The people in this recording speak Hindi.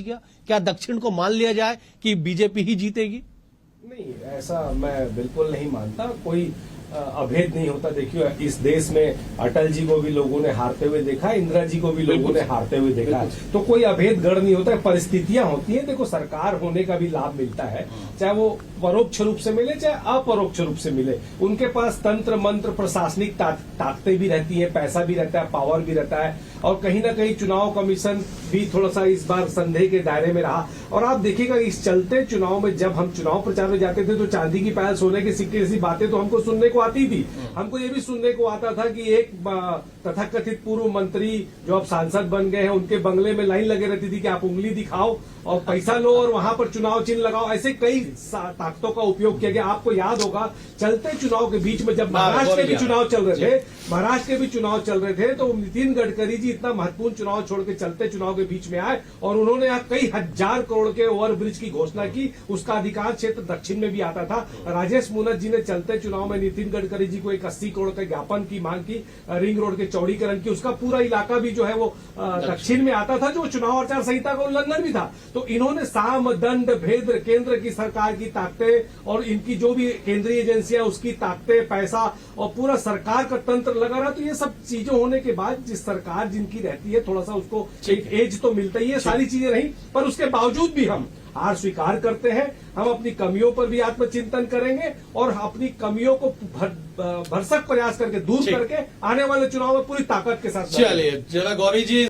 क्या दक्षिण को मान लिया जाए कि बीजेपी ही जीतेगी? नहीं, ऐसा मैं बिल्कुल नहीं मानता। कोई अभेद नहीं होता। देखिए, इस देश में अटल जी को भी लोगों ने हारते हुए देखा, इंदिरा जी को भी लोगों ने हारते हुए देखा, तो कोई अभेद गढ़ नहीं होता। परिस्थितियां होती हैं। देखो, सरकार होने का भी लाभ मिलता है, चाहे वो परोक्ष रूप से मिले चाहे अपरोक्ष रूप से मिले। उनके पास तंत्र मंत्र प्रशासनिक ताकतें भी रहती है, पैसा भी रहता है, पावर भी रहता है, और कहीं ना कहीं चुनाव कमीशन भी थोड़ा सा इस बार संदेह के दायरे में रहा। और आप देखिएगा, इस चलते चुनाव में जब हम चुनाव प्रचार में जाते थे तो चांदी की पायल सोने के सिक्के जैसी बातें तो हमको सुनने को आती थी। हमको ये भी सुनने को आता था कि एक तथाकथित पूर्व मंत्री जो अब सांसद बन गए हैं, उनके बंगले में लाइन लगे रहती थी कि आप उंगली दिखाओ और पैसा लो और वहां पर चुनाव चिन्ह लगाओ। ऐसे कई ताकतों का उपयोग किया गया। आपको याद होगा, चलते चुनाव के बीच में जब महाराष्ट्र के भी चुनाव चल रहे थे, तो नितिन गडकरी जी इतना महत्वपूर्ण चुनाव छोड़ के चलते चुनाव के बीच में आए और उन्होंने यहाँ कई हजार करोड़ के ओवरब्रिज की घोषणा की। उसका अधिकांश क्षेत्र दक्षिण में भी आता था। राजेश मूनत जी ने चलते चुनाव में नितिन गडकरी जी को एक 80 करोड़ का ज्ञापन की मांग की, रिंग रोड के चौड़ीकरण की। उसका पूरा इलाका भी जो है वो दक्षिण में आता था, जो चुनाव आचार संहिता का उल्लंघन भी था। तो इन्होंने साम दंड भेद, केंद्र की सरकार की ताकतें और इनकी जो भी केंद्रीय एजेंसियां उसकी ताकतें, पैसा और पूरा सरकार का तंत्र लगा रहा। तो ये सब चीजें होने के बाद जिस सरकार जिनकी रहती है, थोड़ा सा उसको एक एज तो मिलता ही है। सारी चीजें नहीं, पर उसके बावजूद भी हम हार स्वीकार करते हैं। हम अपनी कमियों पर भी आत्मचिंतन करेंगे और अपनी कमियों को भरसक प्रयास करके दूर करके आने वाले चुनाव में पूरी ताकत के साथ चलिए, जरा गौरी जी